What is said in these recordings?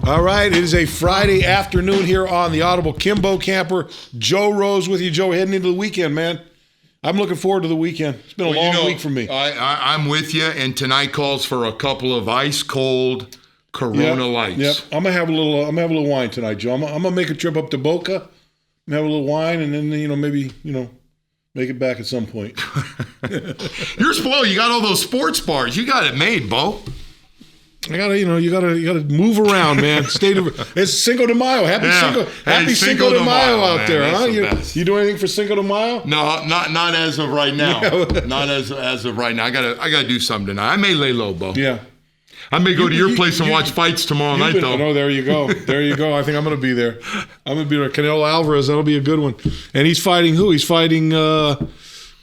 All right, it is a Friday afternoon here on the Audible. Kim Bokamper, Joe Rose with you. Joe, heading into the weekend, man. I'm looking forward to the weekend. It's been a long week for me. I'm with you, and tonight calls for a couple of ice cold Corona Lights. Yep. I'm gonna have a little wine tonight, Joe. I'm gonna make a trip up to Boca, and have a little wine, and then maybe make it back at some point. You're spoiled. You got all those sports bars. You got it made, Bo. I gotta, you gotta move around, man. It's Cinco de Mayo. Happy Cinco de Mayo out man, there, huh? The you do anything for Cinco de Mayo? No, not as of right now. Not as of right now. I gotta do something tonight. I may lay low, Bo. Yeah. I may go to your place and watch fights tomorrow night, though. No, there you go. There you go. I think I'm going to be there. I'm going to be there. Canelo Alvarez, that'll be a good one. And he's fighting who? He's fighting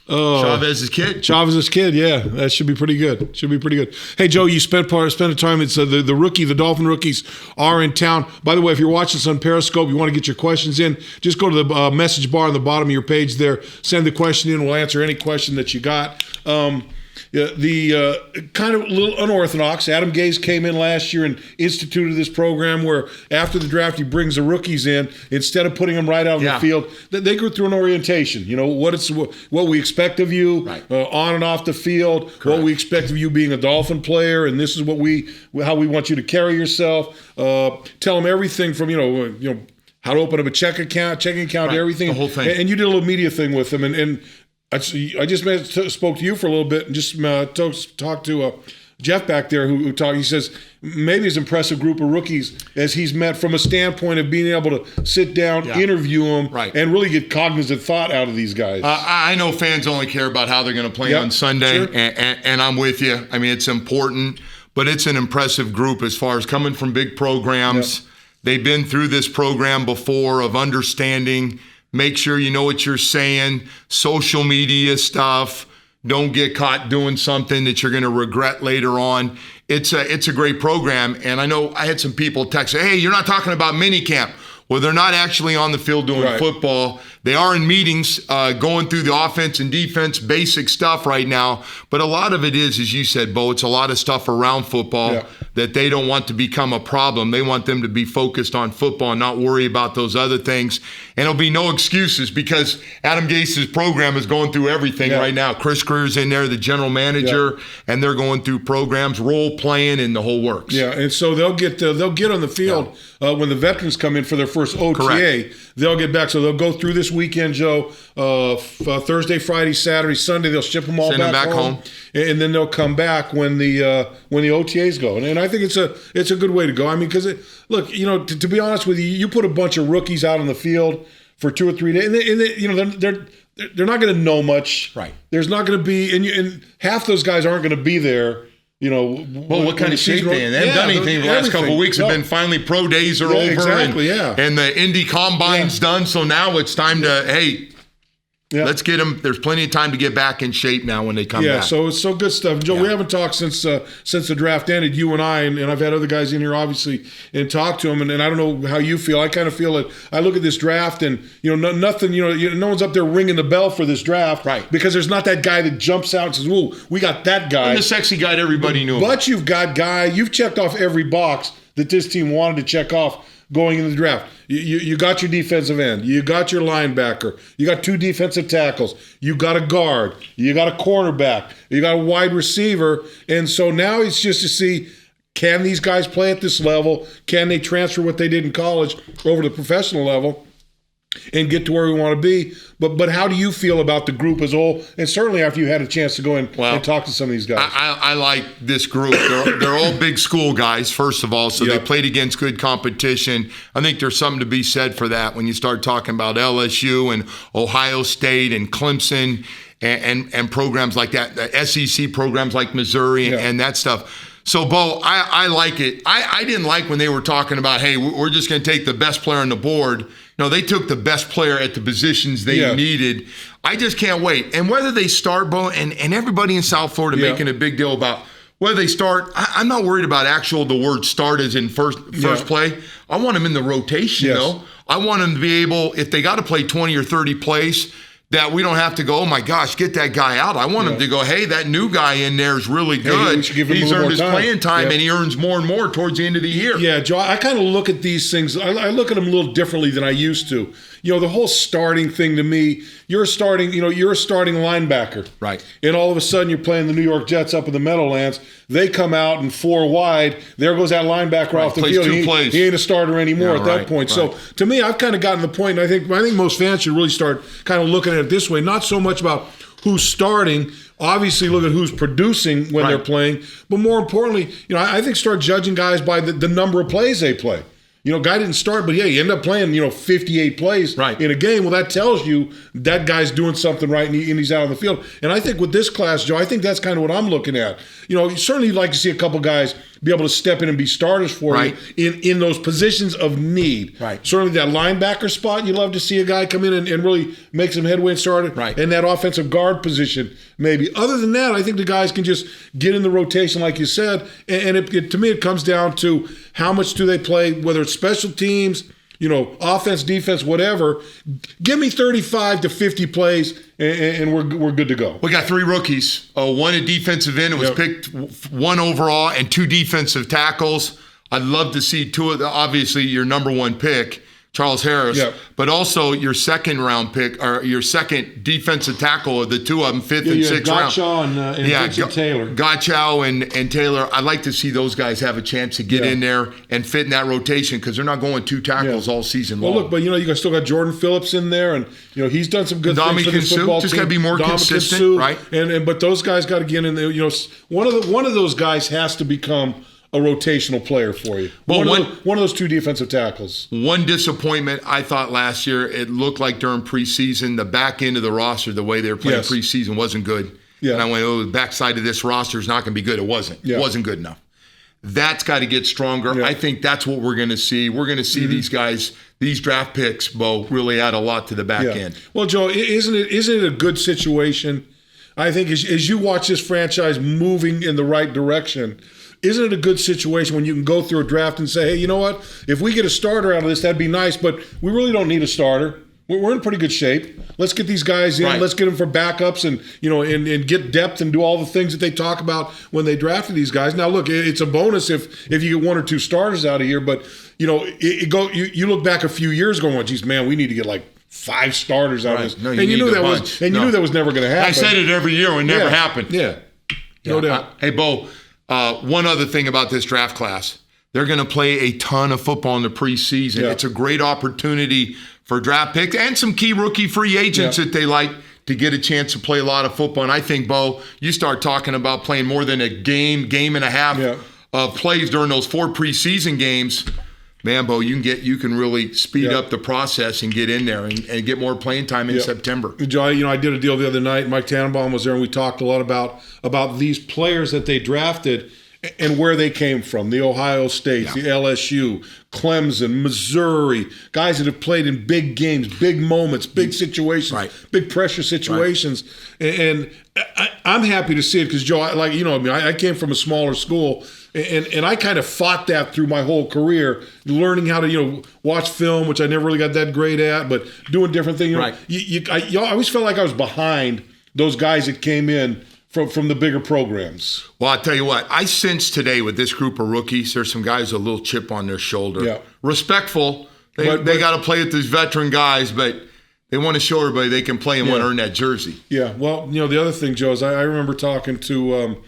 Chavez's kid. Chavez's kid, yeah. That should be pretty good. Hey, Joe, you spent the time. It's the Dolphin rookies are in town. By the way, if you're watching this on Periscope, you want to get your questions in, just go to the message bar on the bottom of your page there. Send the question in. We'll answer any question that you got. The kind of a little unorthodox. Adam Gase came in last year and instituted this program where after the draft he brings the rookies in instead of putting them right out on the field. They go through an orientation. What we expect of you on and off the field. Correct. What we expect of you being a Dolphin player, and this is how we want you to carry yourself. Tell them everything from how to open up a checking account, everything. The whole thing. And you did a little media thing with them, and I just spoke to you for a little bit and just talked to Jeff back there who talked. He says maybe as impressive group of rookies as he's met from a standpoint of being able to sit down, interview them, and really get cognizant thought out of these guys. I know fans only care about how they're going to play on Sunday, sure. and I'm with you. I mean, it's important, but it's an impressive group as far as coming from big programs. Yep. They've been through this program before of understanding. Make sure you know what you're saying, social media stuff. Don't get caught doing something that you're going to regret later on. It's a great program. And I know I had some people text, hey, you're not talking about minicamp. Well, they're not actually on the field doing football. They are in meetings going through the offense and defense, basic stuff right now. But a lot of it is, as you said, Bo, it's a lot of stuff around football that they don't want to become a problem. They want them to be focused on football and not worry about those other things. And there'll be no excuses because Adam Gase's program is going through everything right now. Chris Greer's in there, the general manager, and they're going through programs, role playing, and the whole works. Yeah, and so they'll get on the field when the veterans come in for their first OTA. Correct. They'll get back. So they'll go through this weekend, Joe. Thursday, Friday, Saturday, Sunday. They'll ship them all back home, and then they'll come back when the OTAs go. And I think it's a good way to go. I mean, because look, to be honest with you, you put a bunch of rookies out on the field for 2 or 3 days, and they're not going to know much. Right. There's not going to be, and half those guys aren't going to be there. What kind of shape they in? They haven't done anything the last couple of weeks. Have been finally pro days are over. Exactly, and the Indy Combine's done. So now it's time to, let's get them. There's plenty of time to get back in shape now when they come back. Yeah, so it's so good stuff. Joe, we haven't talked since the draft ended, you and I, and I've had other guys in here, obviously, and talked to them, and I don't know how you feel. I kind of feel that I look at this draft and, nothing, no one's up there ringing the bell for this draft. Right. Because there's not that guy that jumps out and says, whoa, we got that guy. And the sexy guy that everybody knew about. But you've got you've checked off every box that this team wanted to check off going into the draft. You got your defensive end. You got your linebacker. You got 2 defensive tackles. You got a guard. You got a cornerback. You got a wide receiver. And so now it's just to see, can these guys play at this level? Can they transfer what they did in college over to the professional level and get to where we want to be? But how do you feel about the group as a whole? And certainly after you had a chance to go in and talk to some of these guys. I like this group. They're all big school guys, first of all, so they played against good competition. I think there's something to be said for that when you start talking about LSU and Ohio State and Clemson and programs like that, the SEC programs like Missouri and that stuff. So, Bo, I like it. I didn't like when they were talking about, hey, we're just going to take the best player on the board. No, they took the best player at the positions they needed. I just can't wait. And whether they start, Bo, and everybody in South Florida making a big deal about whether they start, I'm not worried about the word start as in first play. I want them in the rotation, though. I want them to be able, if they got to play 20 or 30 plays, that we don't have to go, oh my gosh, get that guy out. I want him to go, hey, that new guy in there is really good. We should give him He's a little earned more his playing time, and he earns more and more towards the end of the year. Yeah, Joe, I kind of look at these things. I look at them a little differently than I used to. The whole starting thing to me, you're a starting linebacker. Right. And all of a sudden you're playing the New York Jets up in the Meadowlands. They come out and 4 wide. There goes that linebacker off the field. He ain't a starter anymore at that point. Right. So to me, I've kind of gotten the point, and I think most fans should really start kind of looking at it this way, not so much about who's starting. Obviously, look at who's producing when they're playing. But more importantly, I think start judging guys by the number of plays they play. Guy didn't start, but he ended up playing, 58 plays in a game. Well, that tells you that guy's doing something right and he's out on the field. And I think with this class, Joe, I think that's kind of what I'm looking at. You certainly like to see a couple guys be able to step in and be starters for you in those positions of need. Right. Certainly that linebacker spot, you love to see a guy come in and really make some headway and start it. Right. And that offensive guard position, maybe. Other than that, I think the guys can just get in the rotation, like you said. And to me, it comes down to how much do they play, whether it's special teams, offense, defense, whatever. Give me 35 to 50 plays, and we're good to go. We got 3 rookies. One a defensive end. It was picked 1 overall and 2 defensive tackles. I'd love to see 2 of obviously your number 1 pick, Charles Harris, but also your second round pick or your second defensive tackle of the 2 of them, 5th and 6th round. Gotchow and Vincent Taylor. Gotchow and Taylor. I'd like to see those guys have a chance to get in there and fit in that rotation because they're not going 2 tackles all season long. Well, look, but you still got Jordan Phillips in there, and he's done some good things for this football team. Just got to be more consistent, right? But those guys got to get in there. One of those guys has to become a rotational player for you. Well, one of those 2 defensive tackles. One disappointment I thought last year, it looked like during preseason, the back end of the roster, the way they were playing preseason wasn't good. Yeah. And I went, the backside of this roster is not going to be good. It wasn't. Yeah. It wasn't good enough. That's got to get stronger. Yeah. I think that's what we're going to see. We're going to see these guys, these draft picks, Bo, really add a lot to the back end. Well, Joe, isn't it a good situation? I think as you watch this franchise moving in the right direction, isn't it a good situation when you can go through a draft and say, hey, you know what? If we get a starter out of this, that'd be nice, but we really don't need a starter. We're in pretty good shape. Let's get these guys in. Right. Let's get them for backups and and get depth and do all the things that they talk about when they drafted these guys. Now, look, it's a bonus if you get 1 or 2 starters out of here, but you look back a few years ago and geez, man, we need to get like 5 starters out of this. No, you knew that was never going to happen. I said it every year. It never happened. Yeah. No doubt. Hey, Bo. One other thing about this draft class, they're going to play a ton of football in the preseason. Yeah. It's a great opportunity for draft picks and some key rookie free agents that they like to get a chance to play a lot of football. And I think, Bo, you start talking about playing more than a game and a half of plays during those 4 preseason games. Man, Bo, you can really speed up the process and get in there and get more playing time in September. Joe, I did a deal the other night. Mike Tannenbaum was there, and we talked a lot about these players that they drafted and where they came from. The Ohio States, the LSU, Clemson, Missouri, guys that have played in big games, big moments, big situations, big pressure situations. Right. And I'm happy to see it because, Joe, I came from a smaller school. And I kind of fought that through my whole career, learning how to watch film, which I never really got that great at, but doing different things. I always felt like I was behind those guys that came in from the bigger programs. Well, I'll tell you what, I sense today with this group of rookies, there's some guys with a little chip on their shoulder. Yeah. Respectful. They got to play with these veteran guys, but they want to show everybody they can play and want to earn that jersey. Yeah. Well, the other thing, Joe, is I remember talking to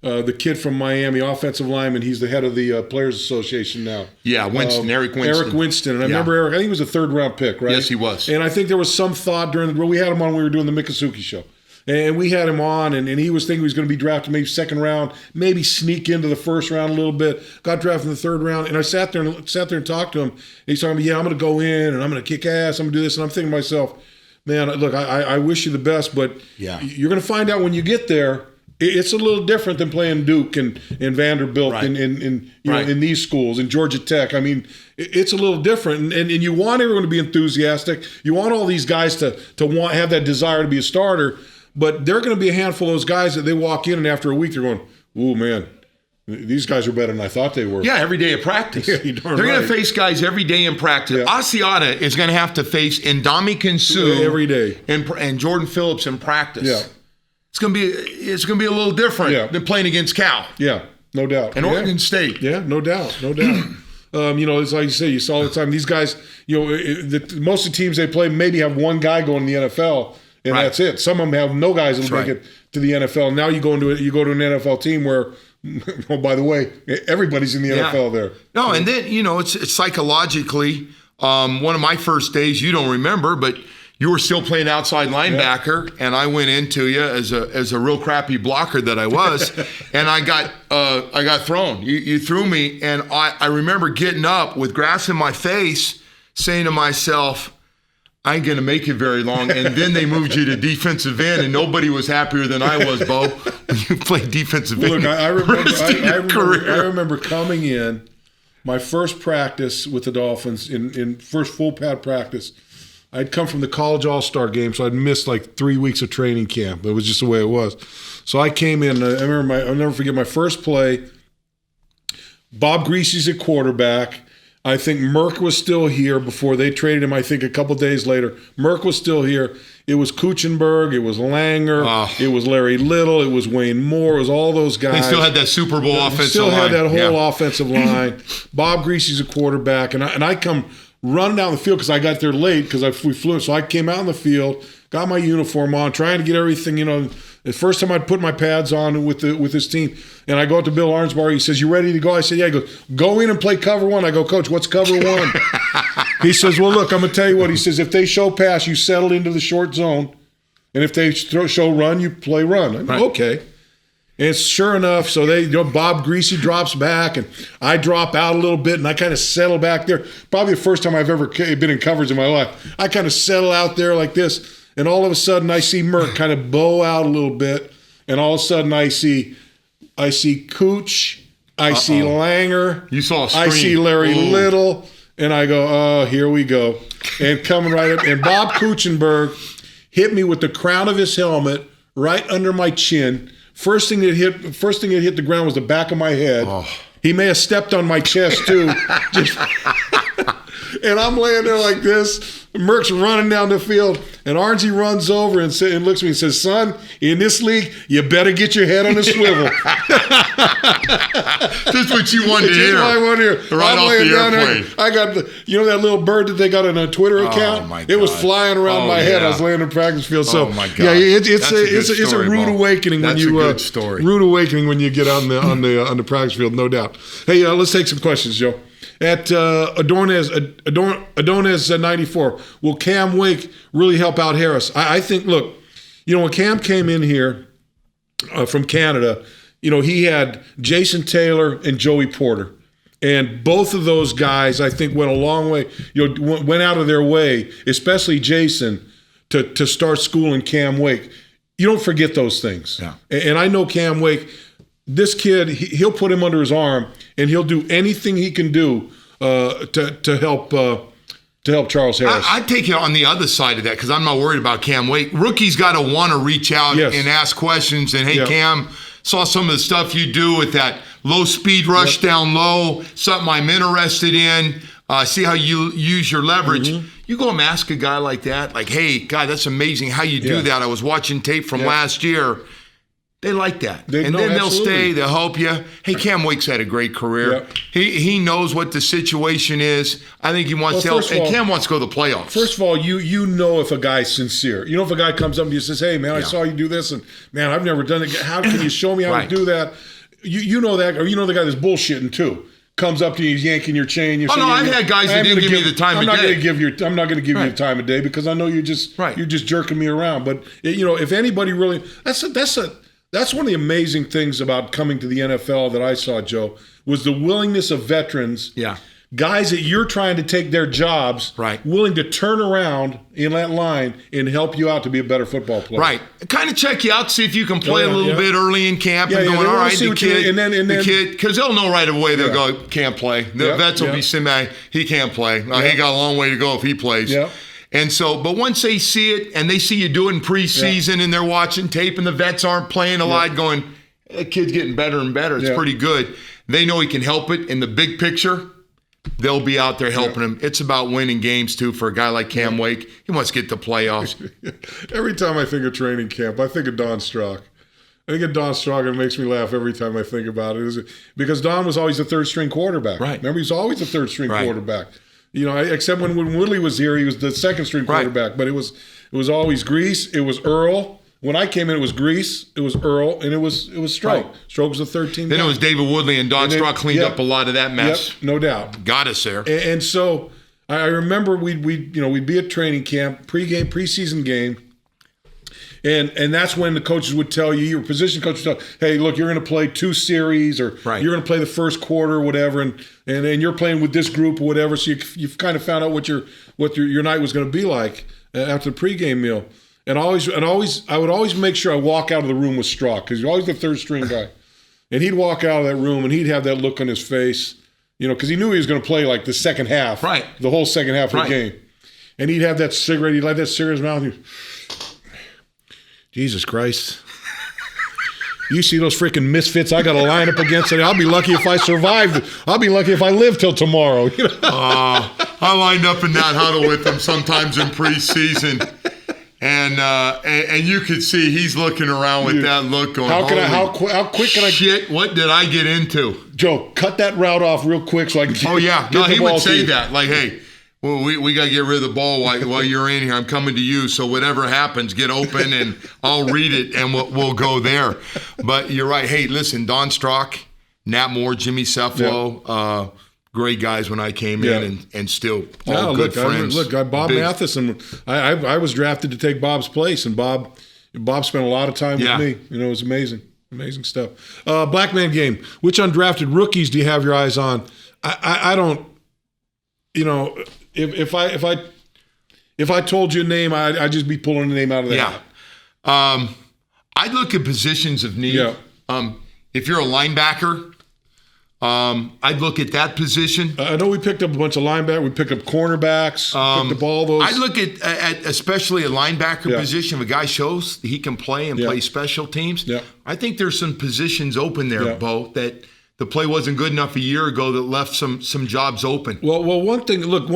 the kid from Miami, offensive lineman. He's the head of the Players Association now. Yeah, Winston, Eric Winston. Eric Winston. And I remember Eric, I think he was a 3rd-round pick, right? Yes, he was. And I think there was some thought we had him on when we were doing the Miccosukee show. And we had him on, and he was thinking he was going to be drafted maybe 2nd round, maybe sneak into the 1st round a little bit. Got drafted in the 3rd round, and I sat there and talked to him. And he's talking about, I'm going to go in, and I'm going to kick ass. I'm going to do this. And I'm thinking to myself, man, look, I wish you the best, but you're going to find out when you get there, it's a little different than playing Duke and Vanderbilt in these schools, and Georgia Tech. I mean, it's a little different, and you want everyone to be enthusiastic. You want all these guys to have that desire to be a starter. But there are going to be a handful of those guys that they walk in, and after a week, they're going, "Ooh, man, These guys are better than I thought they were. Yeah, every day of practice. Yeah, They're going to face guys every day in practice. Yeah. Asiata is going to have to face Ndamukong Suh every day, and Jordan Phillips in practice. Yeah. It's going to be a little different than playing against Cal. Yeah, no doubt. And Oregon State. Yeah, no doubt. It's like you say, you saw all the time. These guys, most of the teams they play maybe have one guy going to the NFL, and that's it. Some of them have no guys that make it to the NFL. Now you go to an NFL team where, oh, by the way, everybody's in the NFL there. No, and then it's psychologically. One of my first days, you don't remember, but you were still playing outside linebacker, and I went into you as a real crappy blocker that I was, and I got thrown. You threw me, and I remember getting up with grass in my face, saying to myself, I ain't going to make it very long. And then they moved you to defensive end, and nobody was happier than I was, Bo, when you played defensive end. Look, I remember coming in, my first practice with the Dolphins, in first full pad practice, I'd come from the college all-star game, so I'd missed like 3 weeks of training camp. It was just the way it was. So I came in, I'll never forget my first play. Bob Greasy's at quarterback. I think Merck was still here before they traded him, I think a couple days later. Merck was still here. It was Kuchenberg. It was Langer. It was Larry Little. It was Wayne Moore. It was all those guys. They still had that Super Bowl offensive line. Still had that whole offensive line. Bob Greasy's a quarterback. And I come running down the field because I got there late because we flew. So I came out in the field, got my uniform on, trying to get everything, the first time I'd put my pads on with this team, and I go up to Bill Arnsbar. He says, "You ready to go?" I said, "Yeah." He goes, "Go in and play cover one." I go, "Coach, what's cover one?" He says, "Well, look, I'm going to tell you what." He says, "If they show pass, you settle into the short zone. And if they show run, you play run." I go, "Okay." And sure enough, so Bob Greasy drops back, and I drop out a little bit, and I kind of settle back there. Probably the first time I've ever been in coverage in my life. I kind of settle out there like this. And all of a sudden, I see Merck kind of bow out a little bit, and all of a sudden, I see Cooch, I see Langer, you saw a screen. I see Larry Little, and I go, "Oh, here we go!" And coming right up, and Bob Kuchenberg hit me with the crown of his helmet right under my chin. First thing that hit the ground was the back of my head. Oh. He may have stepped on my chest too. And I'm laying there like this. Merck's running down the field, and Arnsey runs over and looks at me and says, "Son, in this league, you better get your head on a swivel." Just what you wanted to hear. Just what I wanted to hear. Right off the airplane. I got that little bird that they got on a Twitter account? Oh, my God. It was flying around my head. I was laying in the practice field. So, my God. Yeah, it's a rude awakening when you good story. Rude awakening when you get on the practice field, no doubt. Hey, let's take some questions, Joe. At Adornez 94, will Cam Wake really help out Harris? I think, look, when Cam came in here from Canada, he had Jason Taylor and Joey Porter. And both of those guys, I think, went a long way, went out of their way, especially Jason, to start schooling Cam Wake. You don't forget those things. Yeah. And I know Cam Wake, this kid, he'll put him under his arm, and he'll do anything he can do to help Charles Harris. I take it on the other side of that because I'm not worried about Cam Wake. Rookies got to want to reach out and ask questions. And, hey, Cam, saw some of the stuff you do with that low-speed rush down low, something I'm interested in. See how you use your leverage. Mm-hmm. You go and ask a guy like that, like, "Hey, God, that's amazing how you do that. I was watching tape from last year." They like that. They'll stay. They'll help you. Hey, Cam Wake's had a great career. Yep. He knows what the situation is. I think he wants to help. And Cam wants to go to the playoffs. First of all, you know if a guy's sincere. If a guy comes up to you and says, "Hey, man, I saw you do this, and, man, I've never done it. How can you show me how to do that?" You know that, or the guy that's bullshitting too. Comes up to you, he's yanking your chain. I've had guys that didn't give me the time of day. I'm not going to give you the time of day because I know you're just jerking me around. But if anybody really, that's one of the amazing things about coming to the NFL that I saw, Joe, was the willingness of veterans. Yeah. Guys that you're trying to take their jobs, willing to turn around in that line and help you out to be a better football player. Right. Kind of check you out, see if you can play a little bit early in camp and going, all right, the kid, because they'll know right away, they'll go, can't play. The vets will be saying, he can't play. He got a long way to go if he plays. Yeah. And so, but once they see it and they see you do it in preseason and they're watching tape and the vets aren't playing a lot, going, That kid's getting better and better. It's pretty good. They know he can help it in the big picture. They'll be out there helping him. It's about winning games, too, for a guy like Cam Wake. He wants to get to playoffs. Every time I think of training camp, I think of Don Strock. I think of Don Strock, and it makes me laugh every time I think about it. Because Don was always the third-string quarterback. Right. Remember, he was always the third-string quarterback. Except when Willie was here, he was the second-string quarterback. But it was always Grease. It was Earl. When I came in, it was Grease, it was Earl, and it was Stroke. Right. Stroke was the 13th. Then it was David Woodley, and Don Strock cleaned up a lot of that mess. Yep, no doubt. Got us there. And so I remember we'd be at training camp, preseason game, and that's when the coaches would tell you, your position coach would tell, hey, look, you're going to play 2 series, or you're going to play the first quarter, or whatever, and you're playing with this group or whatever. So you've kind of found out what your night was going to be like after the pregame meal. And I would always make sure I walk out of the room with Strock, because he's always the third string guy. And he'd walk out of that room and he'd have that look on his face, because he knew he was going to play like the second half, the whole second half of the game. And he'd have that cigarette, he'd light that cigarette in his mouth. Jesus Christ. You see those freaking misfits I got to line up against it. I'll be lucky if I survived. I'll be lucky if I live till tomorrow. I lined up in that huddle with him sometimes in preseason. And you could see he's looking around with that look going, how quick can I... Shit, what did I get into? Joe, cut that route off real quick so I can get, he would say that. Like, hey, well, we got to get rid of the ball while you're in here. I'm coming to you. So whatever happens, get open and I'll read it and we'll go there. But you're right. Hey, listen, Don Strock, Nat Moore, Jimmy Cefalo, great guys when I came in and still all good friends. Bob Matheson, I was drafted to take Bob's place, and Bob spent a lot of time with me. It was amazing. Amazing stuff. Black Man Game. Which undrafted rookies do you have your eyes on? I don't, if I told you a name, I'd just be pulling a name out of the hat. I'd look at positions of need. If you're a linebacker, I'd look at that position. I know we picked up a bunch of linebackers. We picked up cornerbacks. Picked up all those. I'd look at especially a linebacker position. If a guy shows he can play and play special teams. I think there's some positions open there, Bo, that the play wasn't good enough a year ago that left some jobs open. Well, one thing about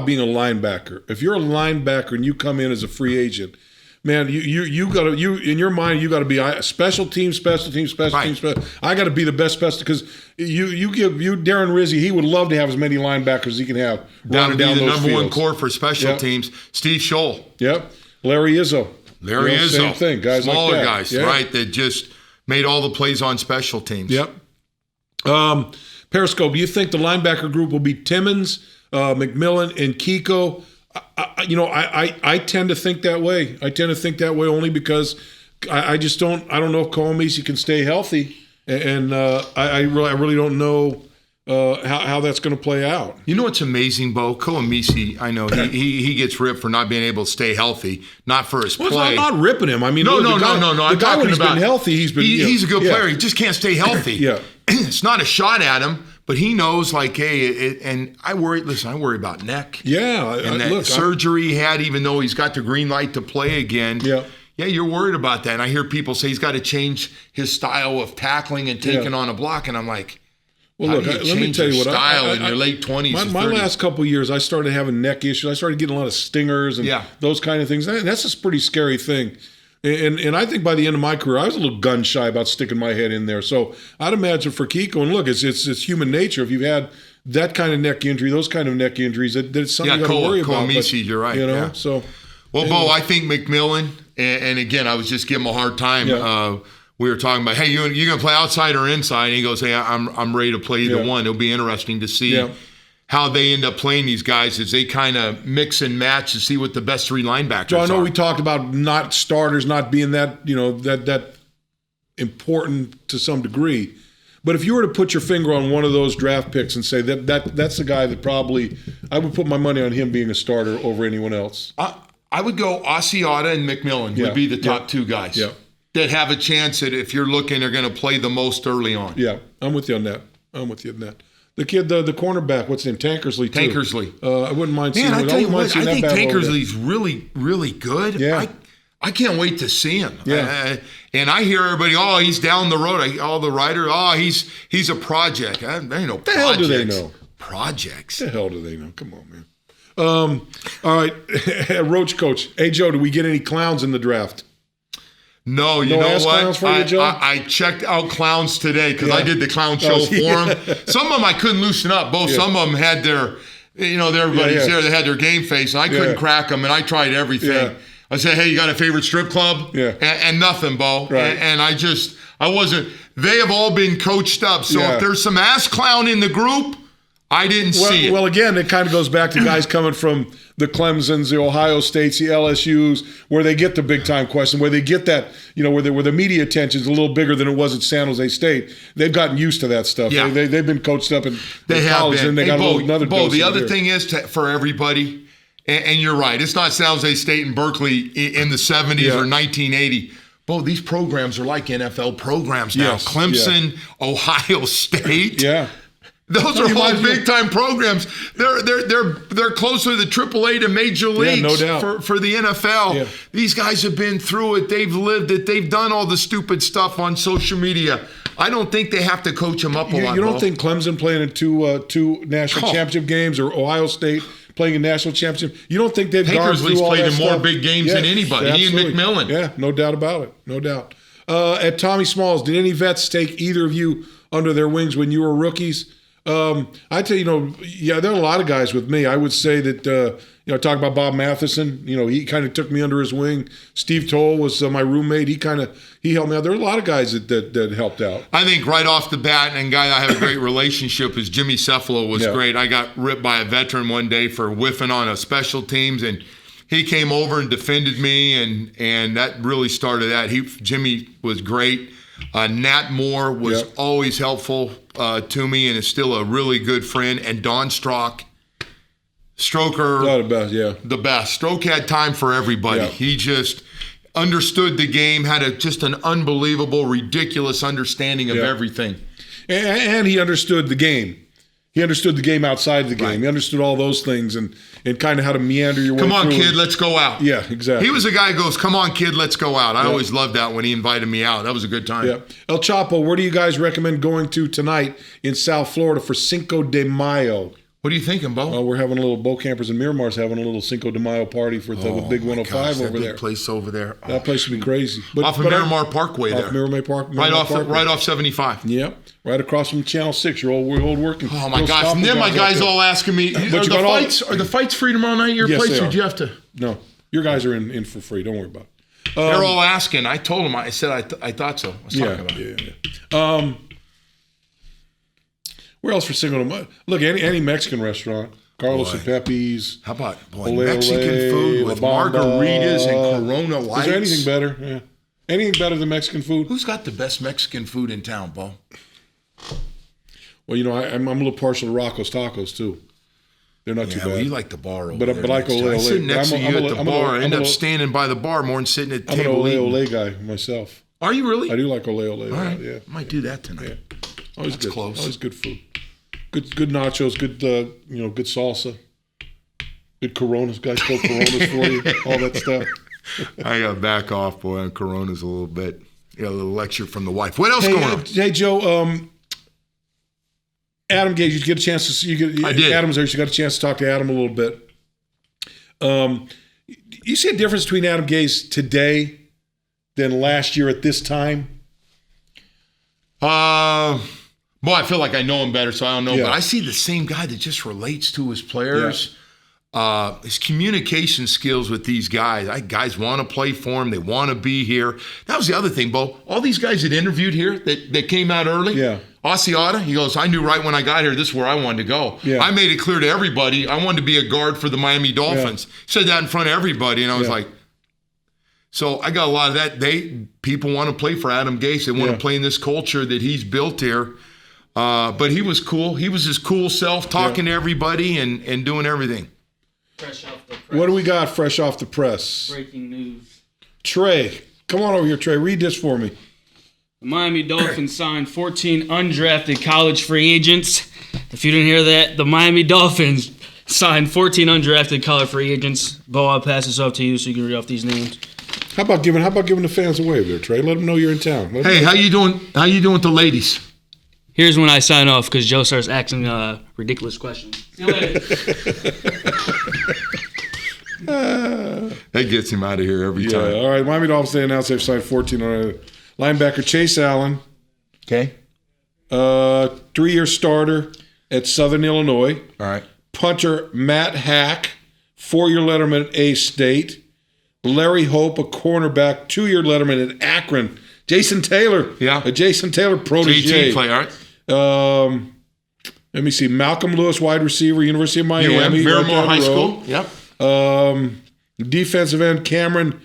being a linebacker, if you're a linebacker and you come in as a free agent, man, you got to in your mind you got to be special teams. I got to be the best special, because you Darren Rizzi, he would love to have as many linebackers as he can have running down those fields. The number one core for special teams. Steve Scholl. Larry Izzo. Same thing. Guys smaller like that. Guys, right? That just made all the plays on special teams. Periscope. Do you think the linebacker group will be Timmons, McMillan, and Kiko? I tend to think that way. I tend to think that way only because I don't know if Coamisi can stay healthy, and I really don't know how that's going to play out. You know what's amazing, Bo? Coamisi, I know he gets ripped for not being able to stay healthy, not for his play. It's not ripping him. I mean, no. The guy when he's been healthy, he's a good player. He just can't stay healthy. It's not a shot at him. But he knows, like, hey, and I worry about neck. And that surgery he had, even though he's got the green light to play again. You're worried about that. And I hear people say he's got to change his style of tackling and taking on a block. And I'm like, well, look, let me tell you what. Style in your late 20s. My last couple of years, I started having neck issues. I started getting a lot of stingers and those kind of things. And that's a pretty scary thing. And I think by the end of my career, I was a little gun shy about sticking my head in there. So I'd imagine for Kiko, and look, it's human nature. If you've had that kind of neck injury, those kind of neck injuries, that's something you got to worry about. You're right. So. Well, anyway. Bo, I think McMillan, and again, I was just giving him a hard time. We were talking about, hey, you going to play outside or inside? And he goes, hey, I'm ready to play either one. It'll be interesting to see how they end up playing these guys as they kind of mix and match to see what the best three linebackers are. So I know we talked about not starters not being that, that important to some degree. But if you were to put your finger on one of those draft picks and say that's the guy that probably I would put my money on him being a starter over anyone else. I would go Asiata and McMillan would be the top two guys that have a chance that if you're looking, they're going to play the most early on. Yeah, I'm with you on that. The kid, the cornerback, what's his name? Tankersley, too. Tankersley. I wouldn't mind seeing him. I tell you what, I think Tankersley's really, really good. Yeah. I can't wait to see him. Yeah. And I hear everybody, oh, he's down the road. All the writers, oh, he's a project. They know the hell do they know? Projects. The hell do they know? Come on, man. All right, Roach Coach. Hey, Joe, do we get any clowns in the draft? No, you know what? Clowns for you, Joe? I checked out clowns today because I did the clown show for them. Some of them I couldn't loosen up. Some of them had their, everybody's there. They had their game face, and I couldn't crack them, and I tried everything. Yeah. I said, hey, you got a favorite strip club? Yeah. And nothing, Bo. Right. And I wasn't. They have all been coached up. So if there's some ass clown in the group, I didn't see it. Well, again, it kind of goes back to guys coming from the Clemsons, the Ohio States, the LSUs, where they get the big-time question, where they get that, where the media attention is a little bigger than it was at San Jose State. They've gotten used to that stuff. Yeah. They've been coached up in college, been. and they got another dose. The other thing is for everybody, and you're right, it's not San Jose State and Berkeley in the 70s or 1980. Bo, these programs are like NFL programs now. Yes. Clemson, Ohio State. Yeah. Those are all big time programs. They're closer to the AAA to Major Leagues no doubt. for the NFL. Yeah. These guys have been through it. They've lived it. They've done all the stupid stuff on social media. I don't think they have to coach them up a lot. You don't think Clemson playing in two national championship games, or Ohio State playing a national championship? You don't think they've gone through all that played in more stuff? big games than anybody. Absolutely. Ian McMillan. Yeah, no doubt about it. No doubt. At Tommy Smalls, did any vets take either of you under their wings when you were rookies? I tell you, there are a lot of guys with me. I would say that, talk about Bob Matheson. He kind of took me under his wing. Steve Toll was my roommate. He helped me out. There are a lot of guys that helped out. I think right off the bat, and a guy I have a great relationship is Jimmy Cefalo was great. I got ripped by a veteran one day for whiffing on a special teams, and he came over and defended me, and that really started that. Jimmy was great. Nat Moore was always helpful to me and is still a really good friend. And Don Stroke, the best. Stroke had time for everybody. Yeah. He just understood the game, had just an unbelievable, ridiculous understanding of everything. And he understood the game. He understood the game outside the game. Right. He understood all those things and kind of how to meander your way through. Come on, kid, let's go out. Yeah, exactly. He was a guy who goes, come on, kid, let's go out. I always loved that when he invited me out. That was a good time. Yeah. El Chapo, where do you guys recommend going to tonight in South Florida for Cinco de Mayo? What are you thinking, Bo? We're having a little, Bokampers and Miramar's having a little Cinco de Mayo party for the Big 105 over there. That place over there. That place would be crazy. Off of Miramar Parkway there. Off Miramar Park. Right off 75. Yep. Right across from Channel 6, your old working. Oh, my gosh. And then my guys all asking me, are the fights free tomorrow night at your place, or do you have to? No. Your guys are in for free. Don't worry about it. They're all asking. I told them. I said I thought so. I was talking about it. Yeah. Where else for Cinco de Mayo? Look, any Mexican restaurant. Carlos and Pepe's. How about Mexican food with margaritas and Corona Lights? Is there anything better? Yeah. Anything better than Mexican food? Who's got the best Mexican food in town, Bo? Well, I'm a little partial to Rocco's Tacos, too. They're not too bad. Well, you like the bar over there. But I like Ole Ole. I sit next to you at the bar. I end up standing by the bar more than sitting at the table eating. I'm an Ole Ole guy myself. Are you really? I do like Ole Ole. All right. Yeah. I might do that tonight. Yeah. Always That's good. Close. Always good food. Good nachos, good good salsa. Good Coronas. Guys call Coronas for you. All that stuff. I got to back off, boy, on Coronas a little bit. Got a little lecture from the wife. What else going on? Hey, Joe. Adam Gage, you get a chance to see. I did. Adam's there. So you got a chance to talk to Adam a little bit. You see a difference between Adam Gase today than last year at this time? Well, I feel like I know him better, so I don't know. But I see the same guy that just relates to his players. Yeah. His communication skills with these guys. Guys want to play for him. They want to be here. That was the other thing, Bo. All these guys that interviewed here that came out early. Yeah. Asiata, he goes, I knew right when I got here, this is where I wanted to go. Yeah. I made it clear to everybody I wanted to be a guard for the Miami Dolphins. Yeah. Said that in front of everybody, and I was like, so I got a lot of that. People want to play for Adam Gase. They want to play in this culture that he's built here. But he was cool. He was his cool self, talking to everybody and doing everything. Fresh off the press. What do we got fresh off the press? Breaking news. Trey, come on over here, Trey. Read this for me. The Miami Dolphins signed 14 undrafted college free agents. If you didn't hear that, the Miami Dolphins signed 14 undrafted college free agents. Bo, I'll pass this off to you so you can read off these names. How about giving the fans a wave there, Trey? Let them know you're in town. Hey, how you doing? How you doing with the ladies? Here's when I sign off because Joe starts asking ridiculous questions. See you later. That gets him out of here every time. All right, Miami Dolphins, they announced they've signed 14 on linebacker Chase Allen. Okay. 3-year starter at Southern Illinois. All right. Punter Matt Hack, 4-year letterman at A-State. Larry Hope, a cornerback, 2-year letterman at Akron. Jason Taylor. Yeah. A Jason Taylor protege. JT play, all right. Let me see. Malcolm Lewis, wide receiver, University of Miami. Miramar High School. Yep. Defensive end Cameron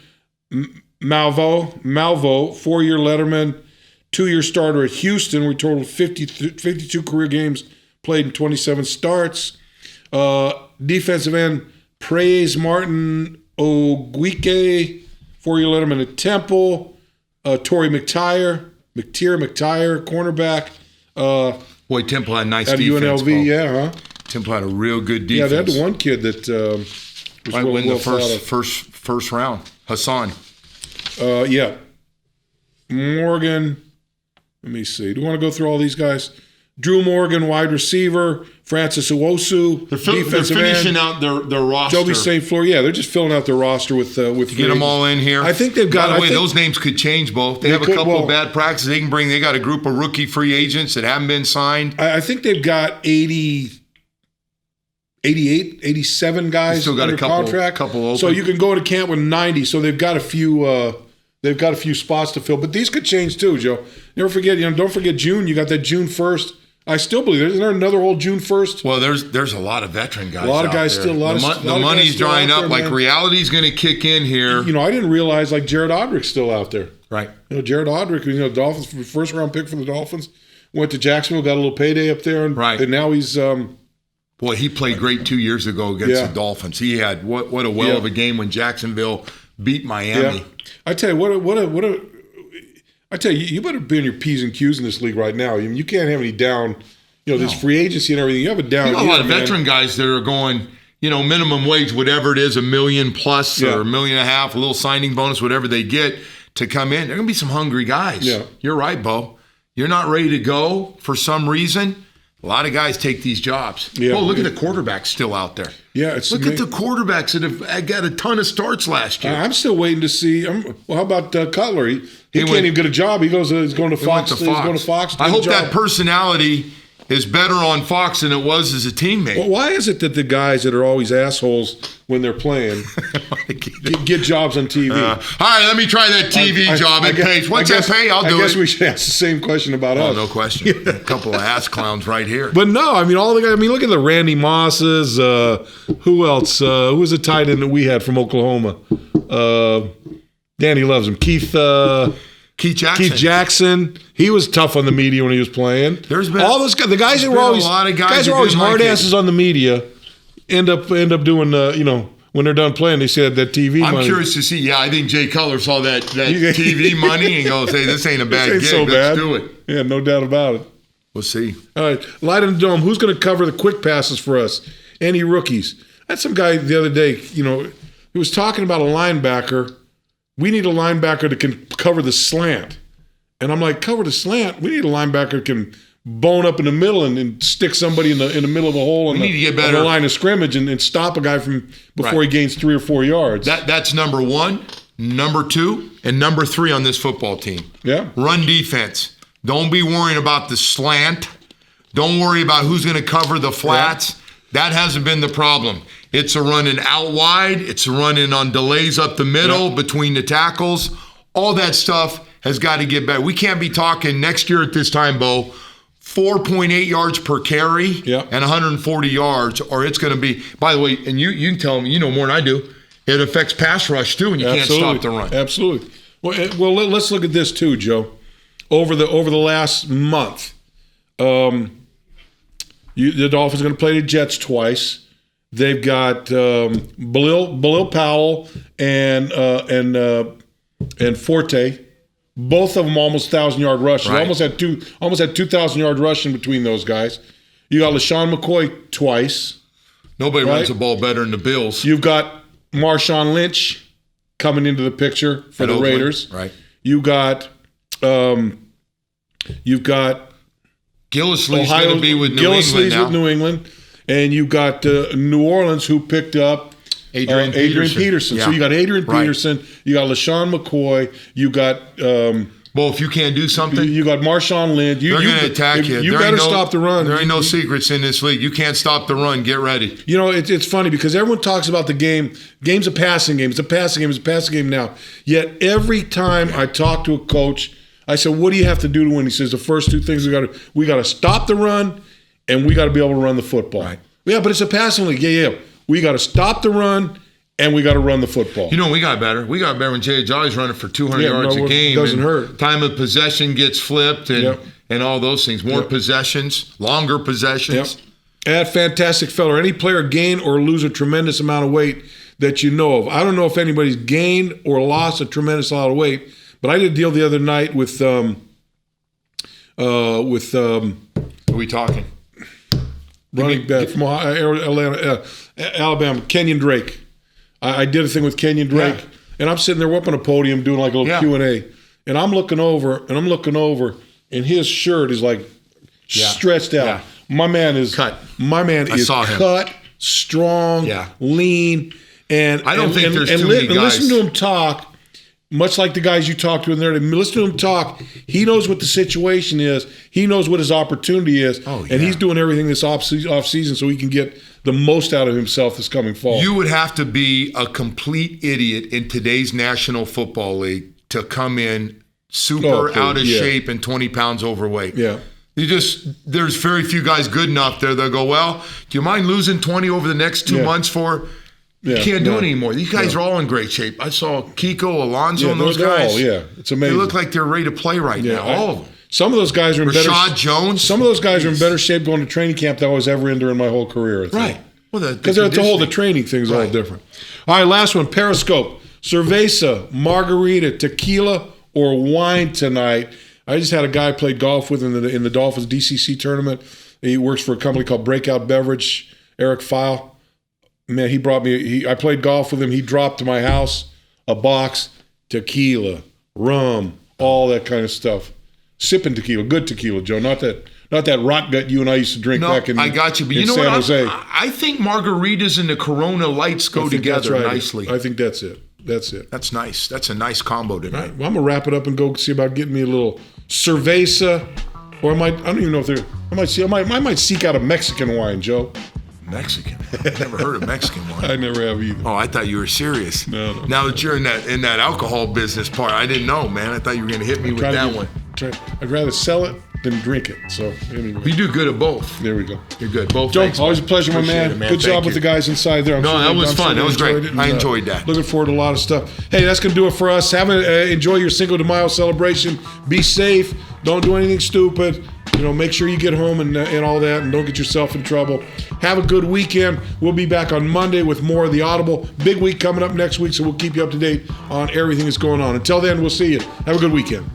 Malvo, 4-year letterman, 2-year starter at Houston. We totaled 52 career games, played in 27 starts. Defensive end Praise Martin Ogwike, 4-year letterman at Temple. Torrey McTire, cornerback. Boy, Temple had a nice at defense. UNLV, yeah, huh? Temple had a real good defense. Yeah, they had the one kid that was might win well the first round. Hassan. Yeah. Morgan. Let me see. Do you want to go through all these guys? Drew Morgan, wide receiver. Francis Uwosu, They're defensive finishing end. out their roster. Joby St. Fleur. Yeah, they're just filling out their roster with Get them all in here. I think they've got. By the way, those names could change, both. They have a couple of bad practices they can bring. They got a group of rookie free agents that haven't been signed. I think they've got 80, 88, 87 guys still got under a couple, contract. Couple open. So you can go to camp with 90. So they've got a few. They've got a few spots to fill, but these could change too, Joe. Never forget. Don't forget June. You got that June 1st. I still believe isn't there another old June 1st? Well, there's a lot of veteran guys. A lot of guys out still. there. The money's drying up. Like reality's going to kick in here. I didn't realize like Jared Odrick's still out there. Right. Jared Odrick, Dolphins first round pick for the Dolphins, went to Jacksonville, got a little payday up there, and now he's. Boy, he played great 2 years ago against the Dolphins. He had what a of a game when Jacksonville beat Miami. Yeah. I tell you I tell you, you better be on your P's and Q's in this league right now. You can't have any down. This free agency and everything. You have a down. You got a lot of veteran guys that are going. Minimum wage, whatever it is, $1 million plus or $1.5 million, a little signing bonus, whatever they get to come in. There are going to be some hungry guys. Yeah. You're right, Bo. You're not ready to go for some reason. A lot of guys take these jobs. Yeah. Oh, look at the quarterbacks still out there. Yeah, look at the quarterbacks that have got a ton of starts last year. I'm still waiting to see. How about Cutler? He can't even get a job. He's going to Fox. He's going to Fox. I hope that personality is better on Fox than it was as a teammate. Well, why is it that the guys that are always assholes when they're playing get jobs on TV? All right, let me try that TV job at Pace. What's that pay? I'll do it. I guess we should ask the same question about us. No question. A couple of ass clowns right here. But no, all the guys. Look at the Randy Mosses. Who else? Who was the tight end that we had from Oklahoma? Danny loves him. Keith Jackson. He was tough on the media when he was playing. There's been all those guys. The guys who were always hard asses on the media end up doing when they're done playing. They say that TV money. I'm curious to see. Yeah, I think Jay Cutler saw that TV money and goes, "Hey, this ain't a bad gig. So Let's do it." Yeah, no doubt about it. We'll see. All right, Light in the Dome. Who's going to cover the quick passes for us? Any rookies? I had some guy the other day. He was talking about a linebacker. We need a linebacker that can cover the slant. And I'm like, cover the slant? We need a linebacker that can bone up in the middle and stick somebody in the middle of a hole in the line of scrimmage and stop a guy from before he gains 3 or 4 yards. That's number 1, number 2, and number 3 on this football team. Yeah. Run defense. Don't be worrying about the slant. Don't worry about who's going to cover the flats. Yeah. That hasn't been the problem. It's a running out wide. It's a running on delays up the middle between the tackles. All that stuff has got to get better. We can't be talking next year at this time, Bo, 4.8 yards per carry and 140 yards, or it's going to be, by the way, and you can tell me, more than I do, it affects pass rush too, and you can't stop the run. Absolutely. Well, let's look at this too, Joe. Over the last month, the Dolphins are going to play the Jets twice. They've got Balil Powell and Forte. Both of them almost 1,000-yard rushers. Right. Almost had 2,000-yard rushing between those guys. You got LaShawn McCoy twice. Nobody runs the ball better than the Bills. You've got Marshawn Lynch coming into the picture for the Oakland, Raiders. right? You've got Gillislee's going to be with New England now. with New England, and you've got New Orleans, who picked up Adrian Peterson. Yeah. So you got Adrian Right. Peterson, you got LaShawn McCoy, you got Well, if you can't do something, you got Marshawn Lynch. they're going to attack you. You There better ain't no- stop the run. There ain't no secrets in this league. You can't stop the run. Get ready. You know, it's funny because everyone talks about the game. Game's a passing game. It's a passing game. It's a passing game now. Yet every time I talk to a coach, I said, "What do you have to do to win?" He says, "The first two things we got to stop the run, and we got to be able to run the football." Right. Yeah, but it's a passing league. Yeah. We got to stop the run, and we got to run the football. You know, we got better. We got better when Jay Ajay's running for 200 yards a game. Doesn't and hurt. Time of possession gets flipped and, Yep. and all those things. More Yep. possessions, longer possessions. That fantastic feller. Any player gain or lose a tremendous amount of weight that you know of. I don't know if anybody's gained or lost a tremendous amount of weight, but I did a deal the other night with Who are we talking? running back from Alabama, Kenyon Drake. I did a thing with Kenyon Drake, Yeah. and I'm sitting there up on a podium doing like a little Yeah. Q&A, and I'm looking over, and his shirt is like stretched out. Yeah. My man is Cut. My man is saw him. cut, strong, Yeah. lean, and I don't think there's and too many guys. listen to him talk. Much like the guys you talk to in there, listen to him talk. He knows what the situation is. He knows what his opportunity is. Oh, And yeah. he's doing everything this off season so he can get the most out of himself this coming fall. You would have to be a complete idiot in today's National Football League to come in super out of shape and 20 pounds overweight. Yeah. There's very few guys good enough there. They'll go, well, do you mind losing 20 over the next 2 months for? You can't do it anymore. These guys are all in great shape. I saw Kiko, Alonso, and those they're guys. all, it's amazing. They look like they're ready to play right now. All of them. Some of those guys are in Rashad Jones. Some of those guys are in better shape going to training camp than I was ever in during my whole career. I think. Right. Well, because the training thing's all different. All right, last one. Periscope. Cerveza, margarita, tequila, or wine tonight. I just had a guy I played golf with in the Dolphins DCC tournament. He works for a company called Breakout Beverage, Eric File. Man, he brought me, I played golf with him. He dropped to my house a box, tequila, rum, all that kind of stuff. Sipping tequila, good tequila, Joe. Not that rot gut you and I used to drink back in I got you. But you know San what? Jose. I think margaritas and the Corona Lights go together nicely. I think that's it. That's nice. That's a nice combo tonight. Right, well, I'm going to wrap it up and go see about getting me a little cerveza. Or I don't even know if they're, I might seek out a Mexican wine, Joe. Mexican. I've never heard of Mexican wine. I never have either. Oh, I thought you were serious. No. Now that you're in that alcohol business part, I didn't know, man. I thought you were going to hit me with that one. I'd rather sell it than drink it. So anyway. You do good at both. There we go. You're good. Both. Joe, thanks, always a pleasure, my Appreciate man. it, man. Good Thank job with you. the guys inside there. That was fun. That was great. I enjoyed that. Looking forward to a lot of stuff. Hey, that's going to do it for us. Enjoy your Cinco de Mayo celebration. Be safe. Don't do anything stupid. Make sure you get home and all that, and don't get yourself in trouble. Have a good weekend. We'll be back on Monday with more of the Audible. Big week coming up next week, so we'll keep you up to date on everything that's going on. Until then, we'll see you. Have a good weekend.